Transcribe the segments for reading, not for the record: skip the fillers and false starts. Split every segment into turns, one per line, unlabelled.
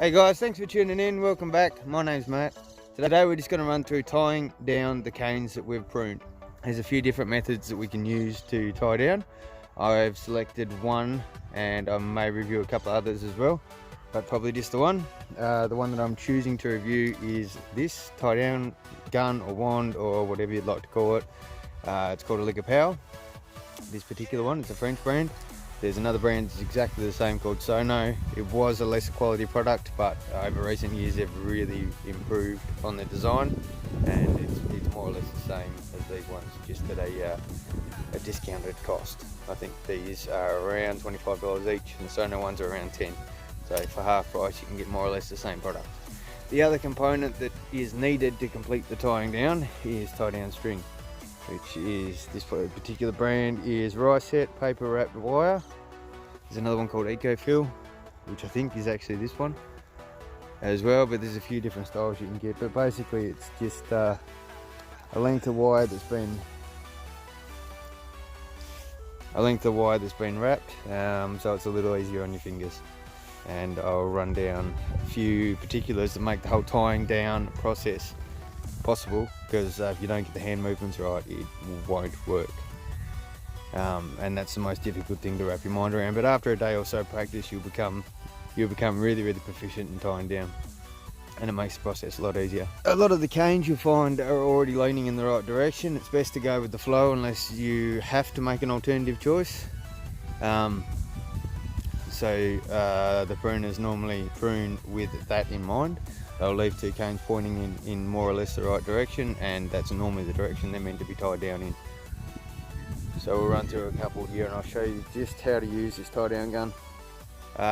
Hey guys, thanks for tuning in. Welcome back. My name's Matt. Today we're just going to run through tying down the canes that we've pruned. There's a few different methods that we can use to tie down. I've selected one and I may review a couple others as well, but probably just the one. The one that I'm choosing to review is this tie down gun or wand or whatever you'd like to call it. It's called a ligar. This particular one, it's a French brand. There's another brand that's exactly the same called Sono. It was a lesser quality product, but over recent years they've really improved on their design, and it's more or less the same as these ones, just at a discounted cost. I think these are around $25 each, and the Sono ones are around 10. So for half price you can get more or less the same product. The other component that is needed to complete the tying down is tie down string, which is this particular brand is rice set paper wrapped wire. There's another one called Eco-Fill, which I think is actually this one as well, but there's a few different styles you can get. But basically it's just a length of wire that's been wrapped, so it's a little easier on your fingers. And I'll run down a few particulars that make the whole tying down process possible, because if you don't get the hand movements right, it won't work. And that's the most difficult thing to wrap your mind around. But after a day or so practice, you'll become really proficient in tying down, and it makes the process a lot easier. A lot of the canes you'll find are already leaning in the right direction. It's best to go with the flow unless you have to make an alternative choice. The pruners normally prune with that in mind. They'll leave two canes pointing in more or less the right direction, and that's normally the direction they're meant to be tied down in. So we'll run through a couple here and I'll show you just how to use this tie down gun.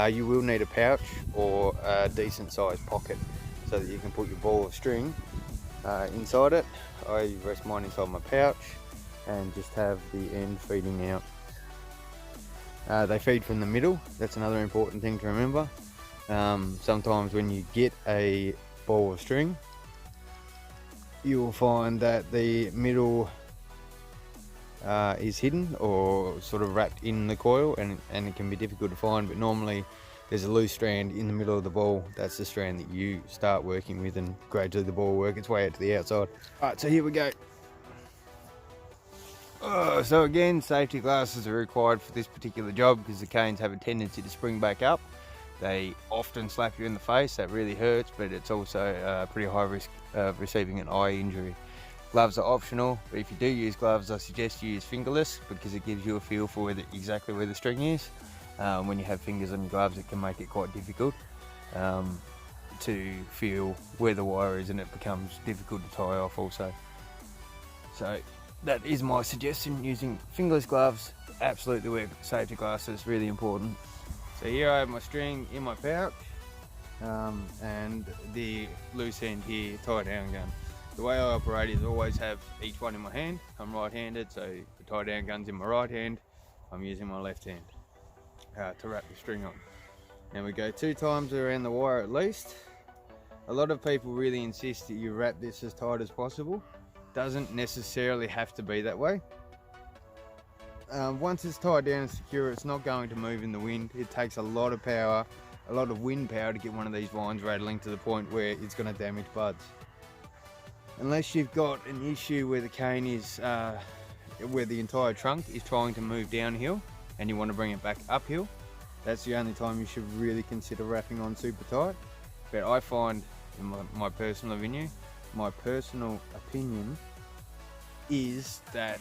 You will need a pouch or a decent sized pocket so that you can put your ball of string inside it. I rest mine inside my pouch and just have the end feeding out. They feed from the middle. That's another important thing to remember. Sometimes when you get a ball of string, you will find that the middle is hidden or sort of wrapped in the coil, and it can be difficult to find, but normally there's a loose strand in the middle of the ball. That's the strand that you start working with, and gradually the ball will work its way out to the outside. Alright, so here we go. So again, safety glasses are required for this particular job because the canes have a tendency to spring back up. They often slap you in the face. That really hurts, but it's also pretty high risk of receiving an eye injury. Gloves are optional, but if you do use gloves, I suggest you use fingerless because it gives you a feel for exactly where the string is. When you have fingers on your gloves, it can make it quite difficult to feel where the wire is, and it becomes difficult to tie off also. So that is my suggestion, using fingerless gloves. Absolutely wear safety glasses, really important. So here I have my string in my pouch and the loose end here tie down gun. The way I operate is always have each one in my hand. I'm right-handed, so the tie down gun's in my right hand. I'm using my left hand to wrap the string on. Now we go 2 times around the wire at least. A lot of people really insist that you wrap this as tight as possible. Doesn't necessarily have to be that way. Once it's tied down and secure, it's not going to move in the wind. It takes a lot of power, a lot of wind power to get one of these vines rattling to the point where it's going to damage buds. Unless you've got an issue where the cane is, where the entire trunk is trying to move downhill and you want to bring it back uphill, that's the only time you should really consider wrapping on super tight. But I find, in my personal opinion is that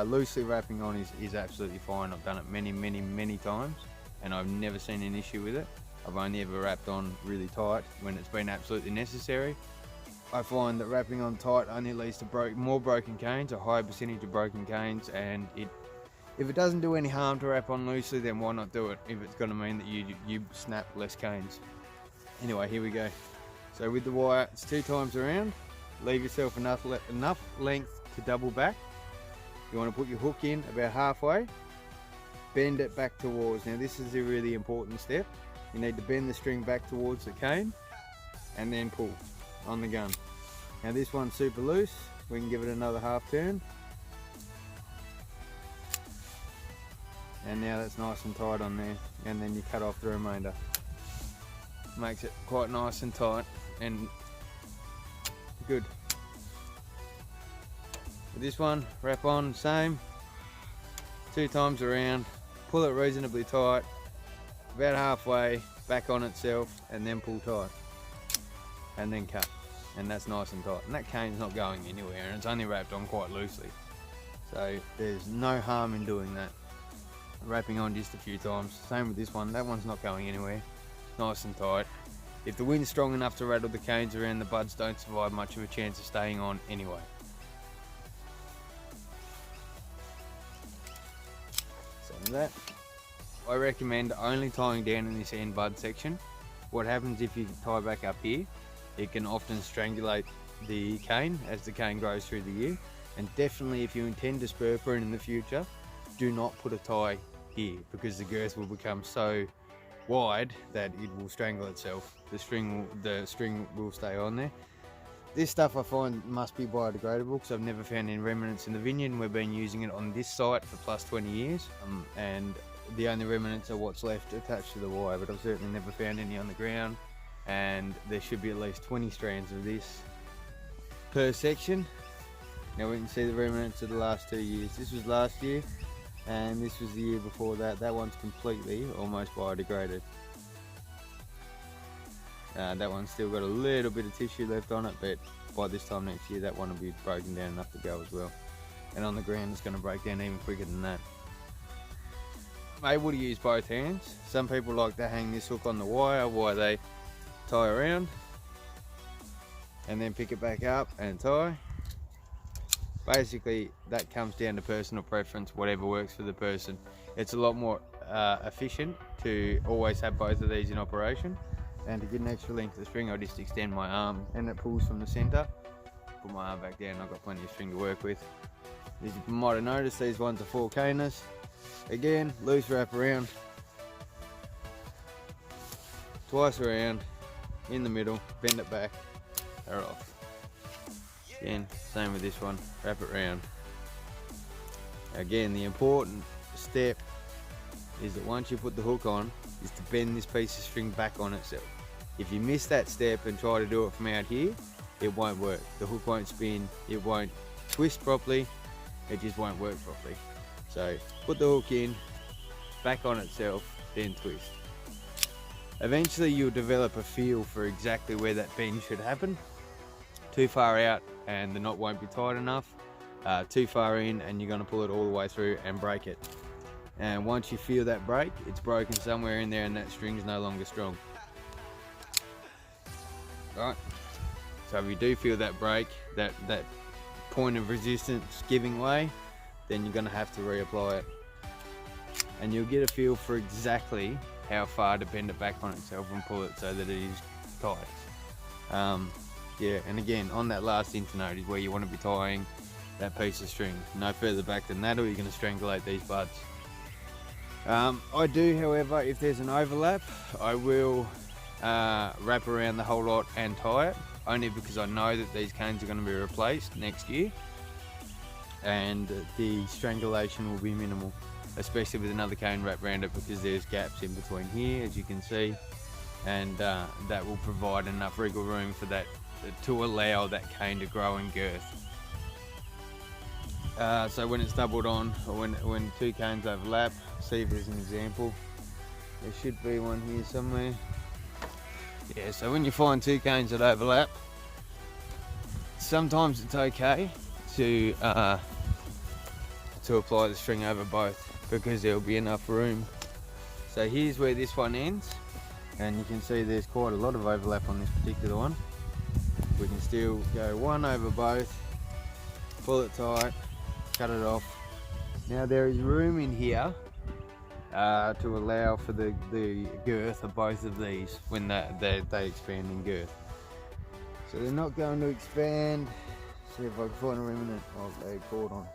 loosely wrapping on is absolutely fine. I've done it many times and I've never seen an issue with it. I've only ever wrapped on really tight when it's been absolutely necessary. I find that wrapping on tight only leads to more broken canes, a higher percentage of broken canes, and if it doesn't do any harm to wrap on loosely, then why not do it if it's going to mean that you snap less canes. Anyway, here we go. So with the wire, it's 2 times around. Leave yourself enough length to double back. You want to put your hook in about halfway, bend it back towards. Now this is a really important step. You need to bend the string back towards the cane and then pull on the gun. Now this one's super loose. We can give it another half turn and now that's nice and tight on there, and then you cut off the remainder. Makes it quite nice and tight and good. With this one, wrap on, same, 2 times around, pull it reasonably tight, about halfway, back on itself, and then pull tight, and then cut, and that's nice and tight. And that cane's not going anywhere, and it's only wrapped on quite loosely, so there's no harm in doing that. Wrapping on just a few times. Same with this one, that one's not going anywhere, nice and tight. If the wind's strong enough to rattle the canes around, the buds don't survive much of a chance of staying on anyway. Same with that. I recommend only tying down in this end bud section. What happens if you tie back up here, it can often strangulate the cane as the cane grows through the year. And definitely if you intend to spur prune in the future, do not put a tie here, because the girth will become so wide that it will strangle itself. The string will stay on there. This stuff I find must be biodegradable, because I've never found any remnants in the vineyard, and we've been using it on this site for plus 20 years. And the only remnants are what's left attached to the wire, but I've certainly never found any on the ground. And there should be at least 20 strands of this per section. Now we can see the remnants of the last 2 years. This was last year, and this was the year before that. That one's completely almost biodegraded. That one's still got a little bit of tissue left on it, but by this time next year that one will be broken down enough to go as well. And on the ground it's going to break down even quicker than that. I'm able to use both hands. Some people like to hang this hook on the wire while they tie around, and then pick it back up and tie. Basically that comes down to personal preference, whatever works for the person. It's a lot more efficient to always have both of these in operation, and to get an extra length of string I just extend my arm and it pulls from the center. Put my arm back down, I've got plenty of string to work with. As you might have noticed, these ones are 4 caners. Again, loose wrap around, twice around, in the middle, bend it back, they're off. Again, same with this one, wrap it round. Again, the important step is that once you put the hook on, is to bend this piece of string back on itself. If you miss that step and try to do it from out here, it won't work. The hook won't spin, it won't twist properly, it just won't work properly. So put the hook in, back on itself, then twist. Eventually you'll develop a feel for exactly where that bend should happen. Too far out and the knot won't be tight enough. Too far in and you're going to pull it all the way through and break it. And once you feel that break, it's broken somewhere in there and that string's no longer strong. Right, so if you do feel that break, that point of resistance giving way, then you're going to have to reapply it. And you'll get a feel for exactly how far to bend it back on itself and pull it so that it is tight. Yeah, and again, on that last internode is where you want to be tying that piece of string. No further back than that or you're going to strangulate these buds. I do, however, if there's an overlap, I will wrap around the whole lot and tie it, only because I know that these canes are going to be replaced next year and the strangulation will be minimal, especially with another cane wrapped around it, because there's gaps in between here, as you can see, and that will provide enough wriggle room for that to allow that cane to grow in girth. So when it's doubled on, or when 2 canes overlap, see if there's an example. There should be one here somewhere. Yeah, so when you find 2 canes that overlap, sometimes it's okay to apply the string over both, because there'll be enough room. So here's where this one ends, and you can see there's quite a lot of overlap on this particular one. We can still go one over both, pull it tight, cut it off. Now there is room in here to allow for the girth of both of these when they expand in girth. So they're not going to expand. See if I can find a remnant of a cord on.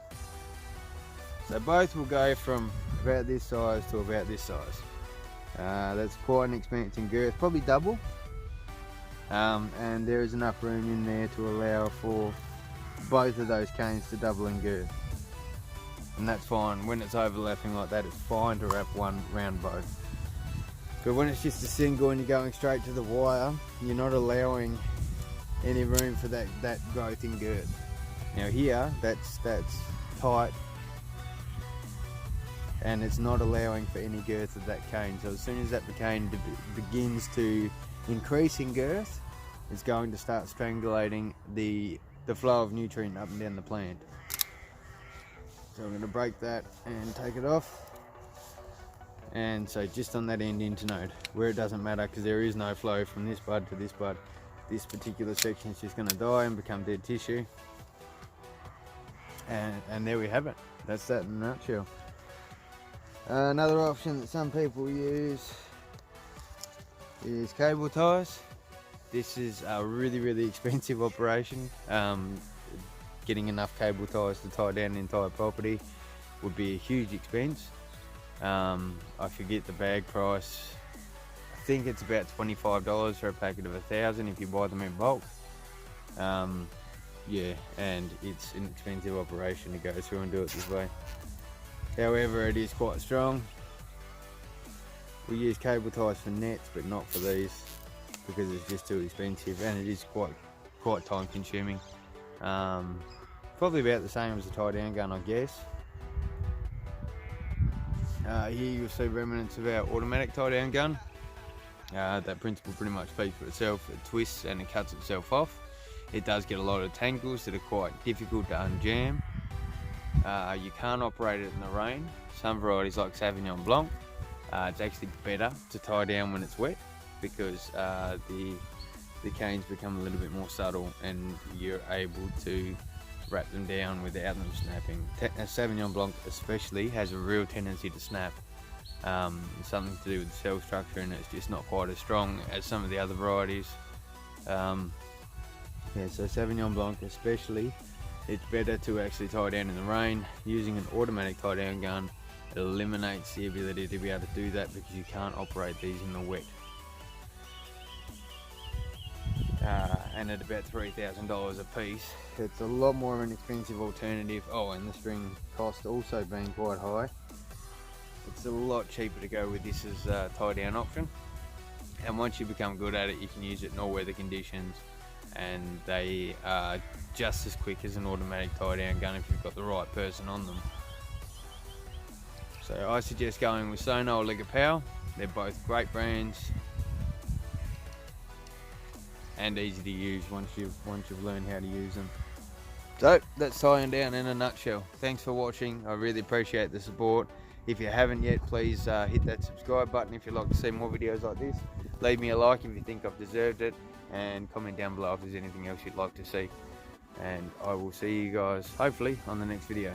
So both will go from about this size to about this size. That's quite an expanse in girth, probably double. And there is enough room in there to allow for both of those canes to double in girth. and that's fine. When it's overlapping like that, it's fine to wrap one round both. But when it's just a single and you're going straight to the wire, you're not allowing any room for that growth in girth. Now here, that's tight, and it's not allowing for any girth of that cane. So as soon as that cane begins to increase in girth, it's going to start strangulating the flow of nutrient up and down the plant. So I'm going to break that and take it off. And so just on that end internode, where it doesn't matter because there is no flow from this bud to this bud, this particular section is just going to die and become dead tissue. And there we have it. That's that in a nutshell. Another option that some people use is cable ties. This is a really expensive operation. Getting enough cable ties to tie down the entire property would be a huge expense. I forget the bag price. I think it's about $25 for a packet of 1,000 if you buy them in bulk. Yeah, and it's an expensive operation to go through and do it this way. However, it is quite strong. We use cable ties for nets, but not for these because it's just too expensive, and it is quite time consuming. Probably about the same as a tie down gun, I guess. Here you'll see remnants of our automatic tie down gun. That principle pretty much speaks for itself. It twists and it cuts itself off. It does get a lot of tangles that are quite difficult to unjam. You can't operate it in the rain. Some varieties like Sauvignon Blanc, it's actually better to tie down when it's wet because the canes become a little bit more subtle and you're able to wrap them down without them snapping. Sauvignon Blanc especially has a real tendency to snap. It's something to do with the cell structure, and it's just not quite as strong as some of the other varieties. Yeah, so Sauvignon Blanc especially, it's better to actually tie down in the rain. Using an automatic tie down gun, it eliminates the ability to be able to do that because you can't operate these in the wet. And at about $3,000 a piece, it's a lot more of an expensive alternative. Oh, and the string cost also being quite high. It's a lot cheaper to go with this as a tie down option. And once you become good at it, you can use it in all weather conditions, and they are just as quick as an automatic tie down gun if you've got the right person on them. So I suggest going with Sono or Ligar. They're both great brands and easy to use once you've learned how to use them. So that's tying down in a nutshell. Thanks for watching. I really appreciate the support. If you haven't yet, please hit that subscribe button if you'd like to see more videos like this. Leave me a like if you think I've deserved it, and comment down below if there's anything else you'd like to see. And I will see you guys hopefully on the next video.